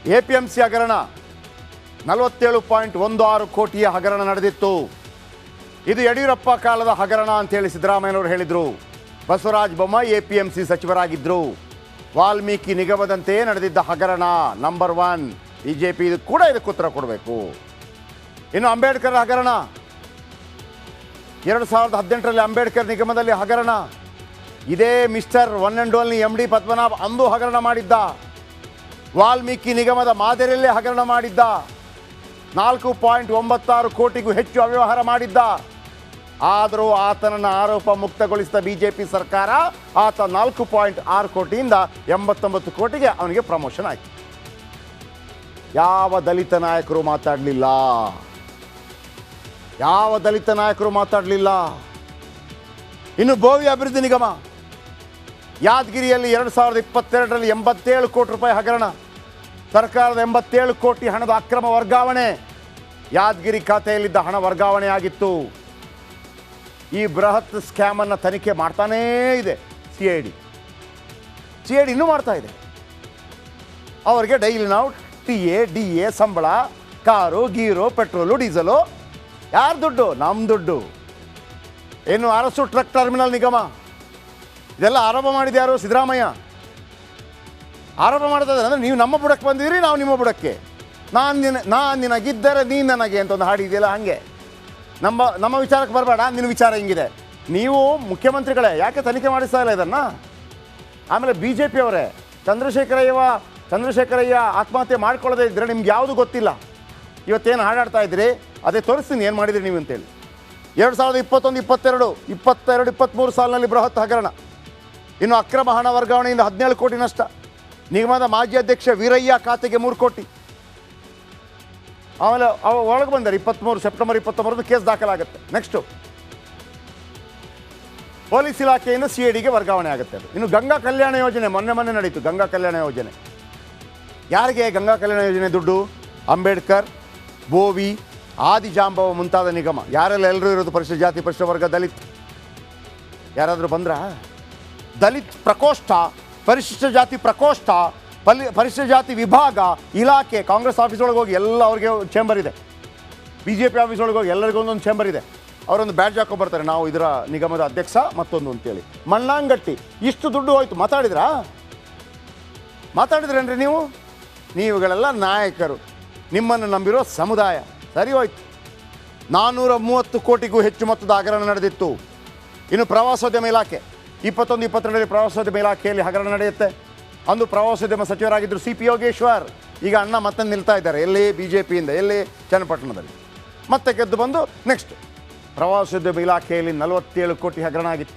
APMC ಹಗರಣ 47.16 ಕೋಟಿಯ ಹಗರಣ ನಡೆದಿತ್ತು. ಇದು ಯಡಿಯೂರಪ್ಪ ಕಾಲದ ಹಗರಣ ಅಂತೇಳಿ ಸಿದ್ದರಾಮಯ್ಯನವರು ಹೇಳಿದರು. ಬಸವರಾಜ ಬೊಮ್ಮಾಯಿ APMC ಸಚಿವರಾಗಿದ್ದರು. ವಾಲ್ಮೀಕಿ ನಿಗಮದಂತೆಯೇ ನಡೆದಿದ್ದ ಹಗರಣ ನಂಬರ್ 1. BJP ಇದು ಕೂಡ ಇದಕ್ಕೆ ಉತ್ತರ ಕೊಡಬೇಕು. ಇನ್ನು ಅಂಬೇಡ್ಕರ್ ಹಗರಣ 2018ರಲ್ಲಿ ಅಂಬೇಡ್ಕರ್ ನಿಗಮದಲ್ಲಿ ಹಗರಣ. ಇದೇ mister one and only MD Padmanabh ಅಂದು ಹಗರಣ ಮಾಡಿದ್ದ. ವಾಲ್ಮೀಕಿ ನಿಗಮದ ಮಾದರಿಯಲ್ಲೇ ಹಗರಣ ಮಾಡಿದ್ದ. 4.96 ಕೋಟಿಗೂ ಹೆಚ್ಚು ಅವ್ಯವಹಾರ ಮಾಡಿದ್ದ. ಆದರೂ ಆತನನ್ನು ಆರೋಪ ಮುಕ್ತಗೊಳಿಸಿದ BJP ಸರ್ಕಾರ ಆತ 4.6 ಕೋಟಿಯಿಂದ 89 ಕೋಟಿಗೆ ಅವನಿಗೆ ಪ್ರಮೋಷನ್ ಆಯಿತು. ಯಾವ ದಲಿತ ನಾಯಕರು ಮಾತಾಡಲಿಲ್ಲ. ಇನ್ನು ಬೋವಿ ಅಭಿವೃದ್ಧಿ ನಿಗಮ ಯಾದಗಿರಿಯಲ್ಲಿ 2022ರಲ್ಲಿ 87 ಕೋಟಿ ರೂಪಾಯಿ ಹಗರಣ. ಸರ್ಕಾರದ 87 ಕೋಟಿ ಹಣದ ಅಕ್ರಮ ವರ್ಗಾವಣೆ. ಯಾದಗಿರಿ ಖಾತೆಯಲ್ಲಿದ್ದ ಹಣ ವರ್ಗಾವಣೆ ಆಗಿತ್ತು. ಈ ಬೃಹತ್ ಸ್ಕ್ಯಾಮನ್ನು ತನಿಖೆ ಮಾಡ್ತಾನೇ ಇದೆ CID ಇನ್ನೂ ಮಾಡ್ತಾ ಇದೆ. ಅವರಿಗೆ ಡೈಲಿ ನಾವು TA DA ಸಂಬಳ, ಕಾರು ಗೀರು ಪೆಟ್ರೋಲು ಡೀಸಲು. ಯಾರು ದುಡ್ಡು? ನಮ್ಮ ದುಡ್ಡು. ಇನ್ನು ಅರಸು ಟ್ರಕ್ ಟರ್ಮಿನಲ್ ನಿಗಮ ಇದೆಲ್ಲ ಆರೋಪ ಮಾಡಿದ ಯಾರು? ಸಿದ್ದರಾಮಯ್ಯ ಆರೋಪ ಮಾಡ್ತಾ ಇದ್ದಾರೆ. ಅಂದರೆ ನೀವು ನಮ್ಮ ಬುಡಕ್ಕೆ ಬಂದಿದ್ದೀರಿ, ನಾವು ನಿಮ್ಮ ಬುಡಕ್ಕೆ. ನಾನು ನಿನಗಿದ್ದರೆ ನೀನು ನನಗೆ ಅಂತ ಒಂದು ಹಾಡಿದೆಯಲ್ಲ, ಹಾಗೆ ನಮ್ಮ ವಿಚಾರಕ್ಕೆ ಬರಬೇಡ, ನಿನ್ನ ವಿಚಾರ ಹಿಂಗಿದೆ. ನೀವು ಮುಖ್ಯಮಂತ್ರಿಗಳೇ ಯಾಕೆ ತನಿಖೆ ಮಾಡಿಸ್ತಾ ಇಲ್ಲ ಇದನ್ನು? ಆಮೇಲೆ BJP ಅವರೇ, ಚಂದ್ರಶೇಖರಯ್ಯ ಆತ್ಮಹತ್ಯೆ ಮಾಡ್ಕೊಳ್ಳೋದೇ ಇದ್ದರೆ ನಿಮ್ಗೆ ಯಾವುದು ಗೊತ್ತಿಲ್ಲ. ಇವತ್ತೇನು ಹಾಡಾಡ್ತಾ ಇದ್ದೀರಿ ಅದೇ ತೋರಿಸ್ತೀನಿ ಏನು ಮಾಡಿದಿರಿ ನೀವು ಅಂತೇಳಿ. 2021, 22, 23 ಸಾಲಿನಲ್ಲಿ ಬೃಹತ್ ಹಗರಣ. ಇನ್ನು ಅಕ್ರಮ ಹಣ ವರ್ಗಾವಣೆಯಿಂದ 17 ಕೋಟಿ ನಷ್ಟ. ನಿಗಮದ ಮಾಜಿ ಅಧ್ಯಕ್ಷ ವೀರಯ್ಯ ಖಾತೆಗೆ 3 ಕೋಟಿ. ಆಮೇಲೆ ಒಳಗೆ ಬಂದರೆ ಸೆಪ್ಟೆಂಬರ್ 23 ಕೇಸ್ ದಾಖಲಾಗುತ್ತೆ. ನೆಕ್ಸ್ಟು ಪೊಲೀಸ್ ಇಲಾಖೆಯಿಂದ CIDಗೆ ವರ್ಗಾವಣೆ ಆಗುತ್ತೆ. ಅದು ಇನ್ನು ಗಂಗಾ ಕಲ್ಯಾಣ ಯೋಜನೆ ಮೊನ್ನೆ ನಡೀತು. ಗಂಗಾ ಕಲ್ಯಾಣ ಯೋಜನೆ ಯಾರಿಗೆ? ಗಂಗಾ ಕಲ್ಯಾಣ ಯೋಜನೆ ದುಡ್ಡು ಅಂಬೇಡ್ಕರ್, ಬೋವಿ, ಆದಿಜಾಂಬವ ಮುಂತಾದ ನಿಗಮ. ಯಾರೆಲ್ಲ ಎಲ್ಲರೂ ಇರೋದು? ಪರಿಶಿಷ್ಟ ಜಾತಿ, ಪರಿಶಿಷ್ಟ ವರ್ಗ, ದಲಿತ್. ಯಾರಾದರೂ ಬಂದ್ರಾ? ದಲಿತ್ ಪ್ರಕೋಷ್ಠ, ಪರಿಶಿಷ್ಟ ಜಾತಿ ಪ್ರಕೋಷ್ಠ, ಪರಿಶಿಷ್ಟ ಜಾತಿ ವಿಭಾಗ, ಇಲಾಖೆ. ಕಾಂಗ್ರೆಸ್ ಆಫೀಸ್ ಒಳಗೆ ಹೋಗಿ ಎಲ್ಲ ಅವ್ರಿಗೆ ಚೇಂಬರ್ ಇದೆ. BJP ಆಫೀಸ್ ಒಳಗೆ ಹೋಗಿ ಎಲ್ಲರಿಗೂ ಒಂದೊಂದು ಚೇಂಬರ್ ಇದೆ. ಅವರೊಂದು ಬ್ಯಾಡ್ಜ್ ಹಾಕೊಂಡ್ಬರ್ತಾರೆ, ನಾವು ಇದರ ನಿಗಮದ ಅಧ್ಯಕ್ಷ ಮತ್ತೊಂದು ಅಂತೇಳಿ. ಮಣ್ಣಾಂಗಟ್ಟಿ ಇಷ್ಟು ದುಡ್ಡು ಹೋಯ್ತು. ಮಾತಾಡಿದ್ರೇನ್ರಿ ನೀವು? ನೀವುಗಳೆಲ್ಲ ನಾಯಕರು, ನಿಮ್ಮನ್ನು ನಂಬಿರೋ ಸಮುದಾಯ. ಸರಿ ಹೋಯ್ತು. 430 ಕೋಟಿಗೂ ಹೆಚ್ಚು ಮೊತ್ತದ ಹಗರಣ ನಡೆದಿತ್ತು. ಇನ್ನು ಪ್ರವಾಸೋದ್ಯಮ ಇಲಾಖೆ 21-22ರಲ್ಲಿ ಪ್ರವಾಸೋದ್ಯಮ ಇಲಾಖೆಯಲ್ಲಿ ಹಗರಣ ನಡೆಯುತ್ತೆ. ಅಂದು ಪ್ರವಾಸೋದ್ಯಮ ಸಚಿವರಾಗಿದ್ದರು CP ಯೋಗೇಶ್ವರ್. ಈಗ ಅಣ್ಣ ಮತ್ತೆ ನಿಲ್ತಾ ಇದ್ದಾರೆ. ಎಲ್ಲಿ? BJPಯಿಂದ. ಎಲ್ಲಿ? ಚನ್ನಪಟ್ಟಣದಲ್ಲಿ. ಮತ್ತೆ ಗೆದ್ದು ಬಂದು ನೆಕ್ಸ್ಟ್ ಪ್ರವಾಸೋದ್ಯಮ ಇಲಾಖೆಯಲ್ಲಿ 47 ಕೋಟಿ ಹಗರಣ ಆಗಿತ್ತು.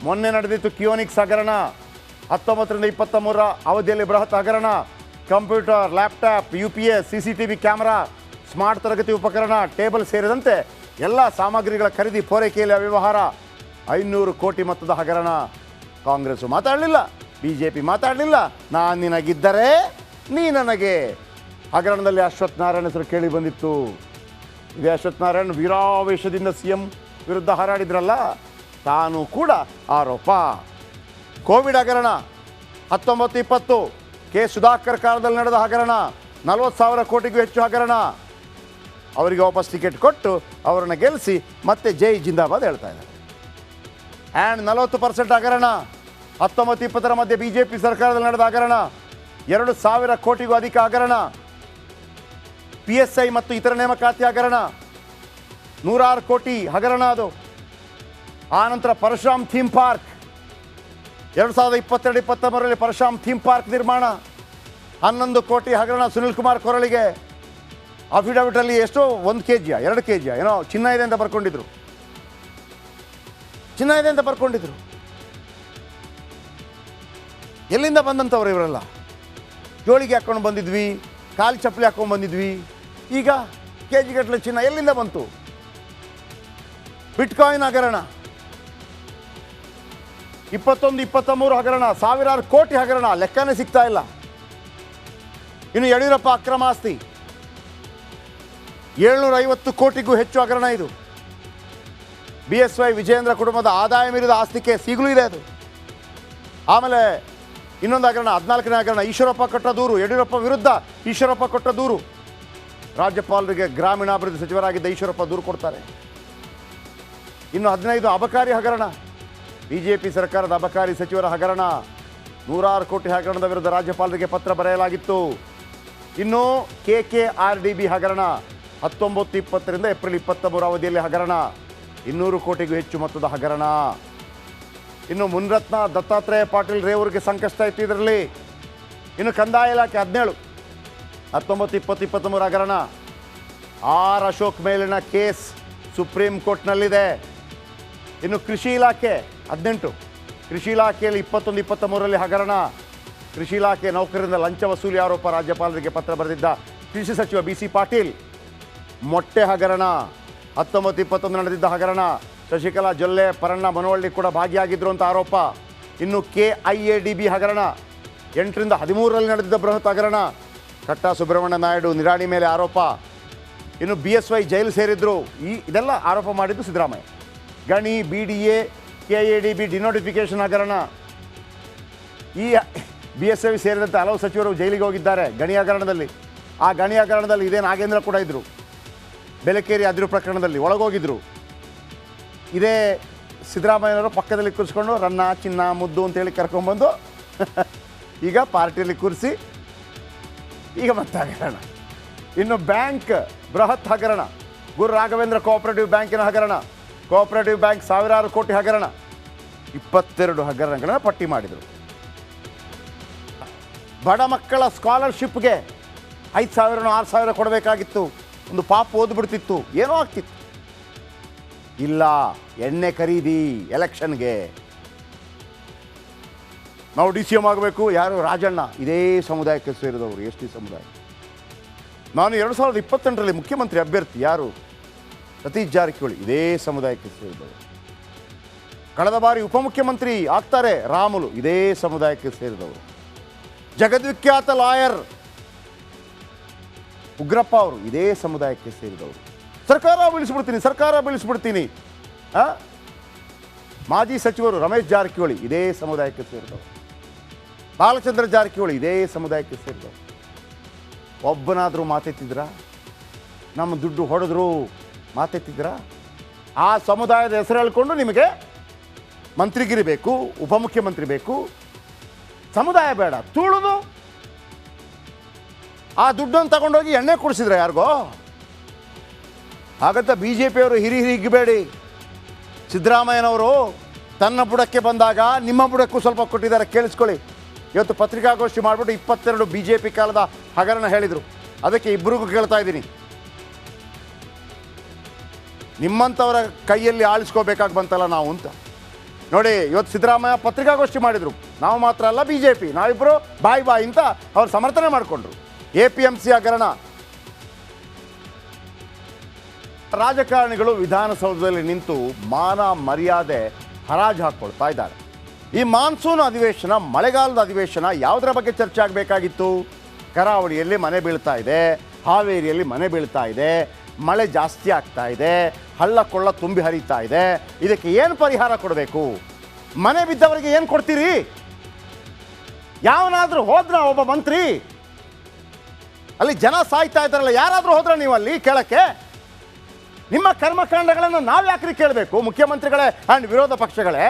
ಮೊನ್ನೆ ನಡೆದಿತ್ತು ಕಿಯೋನಿಕ್ಸ್ ಹಗರಣ. 19ರಿಂದ 23ರ ಅವಧಿಯಲ್ಲಿ ಬೃಹತ್ ಹಗರಣ. Computer, laptop, UPS, CCTV camera, smart ತರಗತಿ ಉಪಕರಣ, ಟೇಬಲ್ ಸೇರಿದಂತೆ ಎಲ್ಲ ಸಾಮಗ್ರಿಗಳ ಖರೀದಿ ಪೂರೈಕೆಯಲ್ಲಿ ಅವ್ಯವಹಾರ. 500 ಕೋಟಿ ಮೊತ್ತದ ಹಗರಣ. ಕಾಂಗ್ರೆಸ್ಸು ಮಾತಾಡಲಿಲ್ಲ, BJP ಮಾತಾಡಲಿಲ್ಲ. ನಾನು ನಿನಗಿದ್ದರೆ ನೀ ನನಗೆ. ಹಗರಣದಲ್ಲಿ ಅಶ್ವಥ್ ನಾರಾಯಣ ಹೆಸರು ಕೇಳಿ ಬಂದಿತ್ತು. ಇದೇ ಅಶ್ವಥ್ ನಾರಾಯಣ್ ವೀರಾವೇಶದಿಂದ CM ವಿರುದ್ಧ ಹಾರಾಡಿದ್ರಲ್ಲ, ತಾನು ಕೂಡ ಆರೋಪ. ಕೋವಿಡ್ ಹಗರಣ 19-20 K. ಸುಧಾಕರ್ ಕಾಲದಲ್ಲಿ ನಡೆದ ಹಗರಣ. 40,000 ಕೋಟಿಗೂ ಹೆಚ್ಚು ಹಗರಣ. ಅವರಿಗೆ ವಾಪಸ್ ಟಿಕೆಟ್ ಕೊಟ್ಟು ಅವರನ್ನು ಗೆಲ್ಲಿಸಿ ಮತ್ತೆ ಜೈ ಜಿಂದಾಬಾದ್ ಹೇಳ್ತಾ ಇದ್ದಾರೆ. ಆ್ಯಂಡ್ 40% ಹಗರಣ 19-20ರ ಮಧ್ಯೆ BJP ಸರ್ಕಾರದಲ್ಲಿ ನಡೆದ ಹಗರಣ. 2,000 ಕೋಟಿಗೂ ಅಧಿಕ ಹಗರಣ. PSI ಮತ್ತು ಇತರ ನೇಮಕಾತಿ ಹಗರಣ 106 ಕೋಟಿ ಹಗರಣ ಅದು. ಆನಂತರ ಪರಶುರಾಮ್ ಥೀಮ್ ಪಾರ್ಕ್ 2022-23ರಲ್ಲಿ ಪರಶುರಾಮ್ ಥೀಮ್ ಪಾರ್ಕ್ ನಿರ್ಮಾಣ 11 ಕೋಟಿ ಹಗರಣ. ಸುನಿಲ್ ಕುಮಾರ್ ಕೊರಳಿಗೆ ಅಫಿಡವಿಟಲ್ಲಿ ಎಷ್ಟೋ 1 kg 2 kg ಏನೋ ಚಿನ್ನ ಇದೆ ಅಂತ ಬರ್ಕೊಂಡಿದ್ರು. ಎಲ್ಲಿಂದ ಬಂದಂಥವ್ರು ಇವರೆಲ್ಲ? ಜೋಳಿಗೆ ಹಾಕ್ಕೊಂಡು ಬಂದಿದ್ವಿ, ಕಾಲು ಚಪ್ಪಲಿ ಹಾಕ್ಕೊಂಡು ಬಂದಿದ್ವಿ. ಈಗ KG ಗಟ್ಟಲೆ ಚಿನ್ನ ಎಲ್ಲಿಂದ ಬಂತು? ಬಿಟ್ಕಾಯಿನ್ ಹಗರಣ 21-23 ಹಗರಣ. ಸಾವಿರಾರು ಕೋಟಿ ಹಗರಣ, ಲೆಕ್ಕನೇ ಸಿಗ್ತಾ ಇಲ್ಲ. ಇನ್ನು ಯಡಿಯೂರಪ್ಪ ಅಕ್ರಮ ಆಸ್ತಿ 750 ಕೋಟಿಗೂ ಹೆಚ್ಚು ಹಗರಣ. ಇದು BSY ವಿಜಯೇಂದ್ರ ಕುಟುಂಬದ ಆದಾಯ ಮೀರಿದ ಆಸ್ತಿ ಕೇಸ್ ಈಗಲೂ ಇದೆ ಅದು. ಆಮೇಲೆ ಇನ್ನೊಂದು ಹಗರಣ 14ನೇ ಹಗರಣ, ಈಶ್ವರಪ್ಪ ಕೊಟ್ಟ ದೂರು, ಯಡಿಯೂರಪ್ಪ ವಿರುದ್ಧ ಈಶ್ವರಪ್ಪ ಕೊಟ್ಟ ದೂರು. ರಾಜ್ಯಪಾಲರಿಗೆ ಗ್ರಾಮೀಣಾಭಿವೃದ್ಧಿ ಸಚಿವರಾಗಿದ್ದ ಈಶ್ವರಪ್ಪ ದೂರು ಕೊಡ್ತಾರೆ. ಇನ್ನು 15 ಅಬಕಾರಿ ಹಗರಣ, ಬಿಜೆಪಿ ಸರ್ಕಾರದ ಅಬಕಾರಿ ಸಚಿವರ ಹಗರಣ, 106 ಕೋಟಿ ಹಗರಣದ ವಿರುದ್ಧ ರಾಜ್ಯಪಾಲರಿಗೆ ಪತ್ರ ಬರೆಯಲಾಗಿತ್ತು. ಇನ್ನು KKRDB ಹಗರಣ 19-20ರಿಂದ ಏಪ್ರಿಲ್ 23 ಅವಧಿಯಲ್ಲಿ ಹಗರಣ, 200 ಕೋಟಿಗೂ ಹೆಚ್ಚು ಮೊತ್ತದ ಹಗರಣ. ಇನ್ನು ಮುನ್ರತ್ನ ದತ್ತಾತ್ರೇಯ ಪಾಟೀಲ್ ರೇವೂರಿಗೆ ಸಂಕಷ್ಟ ಇತ್ತು ಇದರಲ್ಲಿ. ಇನ್ನು ಕಂದಾಯ ಇಲಾಖೆ 17, 19, 20, 23 ಹಗರಣ. ಆರ್ ಅಶೋಕ್ ಮೇಲಿನ ಕೇಸ್ ಸುಪ್ರೀಂ ಕೋರ್ಟ್ನಲ್ಲಿದೆ. ಇನ್ನು ಕೃಷಿ ಇಲಾಖೆ 18, ಕೃಷಿ ಇಲಾಖೆಯಲ್ಲಿ 21, 23ರಲ್ಲಿ ಹಗರಣ. ಕೃಷಿ ಇಲಾಖೆ ನೌಕರರಿಂದ ಲಂಚ ವಸೂಲಿ ಆರೋಪ, ರಾಜ್ಯಪಾಲರಿಗೆ ಪತ್ರ ಬರೆದಿದ್ದ ಕೃಷಿ ಸಚಿವ BC ಪಾಟೀಲ್. ಮೊಟ್ಟೆ ಹಗರಣ 19, 21 ನಡೆದಿದ್ದ ಹಗರಣ. ಶಶಿಕಲಾ ಜೊಲ್ಲೆ, ಪರಣ್ಣ ಮನವಳ್ಳಿ ಕೂಡ ಭಾಗಿಯಾಗಿದ್ದರು ಅಂತ ಆರೋಪ. ಇನ್ನು KIADB ಹಗರಣ 8ರಿಂದ 13ರಲ್ಲಿ ನಡೆದಿದ್ದ ಬೃಹತ್ ಹಗರಣ. ಕಟ್ಟಾ ಸುಬ್ರಹ್ಮಣ್ಯ ನಾಯ್ಡು ನಿರಾಣಿ ಮೇಲೆ ಆರೋಪ. ಇನ್ನು BSY ಜೈಲು ಸೇರಿದ್ರು. ಇದೆಲ್ಲ ಆರೋಪ ಮಾಡಿದ್ದು ಸಿದ್ದರಾಮಯ್ಯ. ಗಣಿ, BDA, KIADB ಡಿನೋಟಿಫಿಕೇಷನ್ ಹಗರಣ. ಈ BSY ಸೇರಿದಂತೆ ಹಲವು ಸಚಿವರು ಜೈಲಿಗೆ ಹೋಗಿದ್ದಾರೆ ಗಣಿ ಹಗರಣದಲ್ಲಿ. ಆ ಗಣಿ ಹಗರಣದಲ್ಲಿ ಇದೇ ನಾಗೇಂದ್ರ ಕೂಡ ಇದ್ದರು. ಬೆಲಕೇರಿ ಅದಿರು ಪ್ರಕರಣದಲ್ಲಿ ಒಳಗೋಗಿದ್ರು. ಇದೇ ಸಿದ್ದರಾಮಯ್ಯನವರು ಪಕ್ಕದಲ್ಲಿ ಕೂರಿಸ್ಕೊಂಡು ರನ್ನ, ಚಿನ್ನ, ಮುದ್ದು ಅಂತೇಳಿ ಕರ್ಕೊಂಡ್ಬಂದು ಈಗ ಪಾರ್ಟಿಯಲ್ಲಿ ಕೂರಿಸಿ ಈಗ ಮತ್ತೆ ಹಗರಣ. ಇನ್ನು ಬ್ಯಾಂಕ್ ಬೃಹತ್ ಹಗರಣ, ಗುರು ರಾಘವೇಂದ್ರ ಕೋಆಪರೇಟಿವ್ ಬ್ಯಾಂಕಿನ ಹಗರಣ. ಕೋಆಪರೇಟಿವ್ ಬ್ಯಾಂಕ್ ಸಾವಿರಾರು ಕೋಟಿ ಹಗರಣ, 22 ಹಗರಣಗಳನ್ನು ಪಟ್ಟಿ ಮಾಡಿದರು. ಬಡ ಮಕ್ಕಳ ಸ್ಕಾಲರ್ಶಿಪ್ಗೆ 5,000 6,000 ಕೊಡಬೇಕಾಗಿತ್ತು. ಒಂದು ಪಾಪ ಓದ್ಬಿಡ್ತಿತ್ತು, ಏನೋ ಆಗ್ತಿತ್ತು. ಇಲ್ಲ, ಎಣ್ಣೆ ಖರೀದಿ ಎಲೆಕ್ಷನ್ಗೆ ನಾವು DCM ಆಗಬೇಕು. ಯಾರು? ರಾಜಣ್ಣ, ಇದೇ ಸಮುದಾಯಕ್ಕೆ ಸೇರಿದವರು, ST ಸಮುದಾಯ. ನಾನು 2028ರಲ್ಲಿ ಮುಖ್ಯಮಂತ್ರಿ ಅಭ್ಯರ್ಥಿ ಯಾರು? ಸತೀಶ್ ಜಾರಕಿಹೊಳಿ, ಇದೇ ಸಮುದಾಯಕ್ಕೆ ಸೇರಿದವರು. ಕಳೆದ ಬಾರಿ ಉಪಮುಖ್ಯಮಂತ್ರಿ ಆಗ್ತಾರೆ ರಾಮುಲು, ಇದೇ ಸಮುದಾಯಕ್ಕೆ ಸೇರಿದವರು. ಜಗದ್ವಿಖ್ಯಾತ ಲಾಯರ್ ಉಗ್ರಪ್ಪ ಅವರು ಇದೇ ಸಮುದಾಯಕ್ಕೆ ಸೇರಿದವರು. ಸರ್ಕಾರ ಬೀಳಿಸ್ಬಿಡ್ತೀನಿ ಮಾಜಿ ಸಚಿವರು ರಮೇಶ್ ಜಾರಕಿಹೊಳಿ ಇದೇ ಸಮುದಾಯಕ್ಕೆ ಸೇರಿದವರು. ಬಾಲಚಂದ್ರ ಜಾರಕಿಹೊಳಿ ಇದೇ ಸಮುದಾಯಕ್ಕೆ ಸೇರಿದವರು. ಒಬ್ಬನಾದರೂ ಮಾತೆತ್ತಿದ್ರ? ನಮ್ಮ ದುಡ್ಡು ಹೊಡೆದ್ರು ಮಾತೆತ್ತಿದ್ರ? ಆ ಸಮುದಾಯದ ಹೆಸರು ಹೇಳ್ಕೊಂಡು ನಿಮಗೆ ಮಂತ್ರಿಗಿರಿ ಬೇಕು, ಉಪಮುಖ್ಯಮಂತ್ರಿ ಬೇಕು, ಸಮುದಾಯ ಬೇಡ. ತುಳಿದು ಆ ದುಡ್ಡನ್ನು ತಗೊಂಡೋಗಿ ಎಣ್ಣೆ ಕುಡಿಸಿದ್ರೆ ಯಾರಿಗೋ? ಹಾಗಂತ BJPಯವರು ಹಿಗ್ಗಬೇಡಿ. ಸಿದ್ದರಾಮಯ್ಯನವರು ತನ್ನ ಬುಡಕ್ಕೆ ಬಂದಾಗ ನಿಮ್ಮ ಬುಡಕ್ಕೂ ಸ್ವಲ್ಪ ಕೊಟ್ಟಿದ್ದಾರೆ, ಕೇಳಿಸ್ಕೊಳ್ಳಿ. ಇವತ್ತು ಪತ್ರಿಕಾಗೋಷ್ಠಿ ಮಾಡಿಬಿಟ್ಟು 22 BJP ಕಾಲದ ಹಗರಣ ಹೇಳಿದರು. ಅದಕ್ಕೆ ಇಬ್ಬರಿಗೂ ಕೇಳ್ತಾ ಇದ್ದೀನಿ, ನಿಮ್ಮಂಥವರ ಕೈಯಲ್ಲಿ ಆಳಿಸ್ಕೋಬೇಕಾಗಿ ಬಂತಲ್ಲ ನಾವು ಅಂತ. ನೋಡಿ, ಇವತ್ತು ಸಿದ್ದರಾಮಯ್ಯ ಪತ್ರಿಕಾಗೋಷ್ಠಿ ಮಾಡಿದರು. ನಾವು ಮಾತ್ರ ಅಲ್ಲ, BJP ನಾವಿಬ್ಬರು ಬಾಯ್ ಅಂತ ಅವ್ರು ಸಮರ್ಥನೆ ಮಾಡಿಕೊಂಡ್ರು. APMC ಹಗರಣ. ರಾಜಕಾರಣಿಗಳು ವಿಧಾನಸೌಧದಲ್ಲಿ ನಿಂತು ಮಾನ ಮರ್ಯಾದೆ ಹರಾಜು ಹಾಕ್ಕೊಳ್ತಾ ಇದ್ದಾರೆ. ಈ ಮಾನ್ಸೂನ್ ಅಧಿವೇಶನ, ಮಳೆಗಾಲದ ಅಧಿವೇಶನ ಯಾವುದರ ಬಗ್ಗೆ ಚರ್ಚೆ ಆಗಬೇಕಾಗಿತ್ತು? ಕರಾವಳಿಯಲ್ಲಿ ಮನೆ ಬೀಳ್ತಾ ಇದೆ, ಹಾವೇರಿಯಲ್ಲಿ ಮನೆ ಬೀಳ್ತಾ ಇದೆ, ಮಳೆ ಜಾಸ್ತಿ ಆಗ್ತಾ ಇದೆ, ಹಳ್ಳ ಕೊಳ್ಳ ತುಂಬಿ ಹರಿತಾ ಇದೆ. ಇದಕ್ಕೆ ಏನು ಪರಿಹಾರ ಕೊಡಬೇಕು? ಮನೆ ಬಿದ್ದವರಿಗೆ ಏನು ಕೊಡ್ತೀರಿ? ಯಾವನಾದರೂ ಹೋದ್ರ ಒಬ್ಬ ಮಂತ್ರಿ? ಅಲ್ಲಿ ಜನ ಸಾಯ್ತಾ ಇದ್ದಾರಲ್ಲ, ಯಾರಾದರೂ ಹೋದ್ರ ನೀವು ಅಲ್ಲಿ ಕೇಳಕ್ಕೆ? ನಿಮ್ಮ ಕರ್ಮಕಾಂಡಗಳನ್ನು ನಾವು ಯಾಕ್ರಿ ಕೇಳಬೇಕು? ಮುಖ್ಯಮಂತ್ರಿಗಳೇ ಆ್ಯಂಡ್ ವಿರೋಧ ಪಕ್ಷಗಳೇ.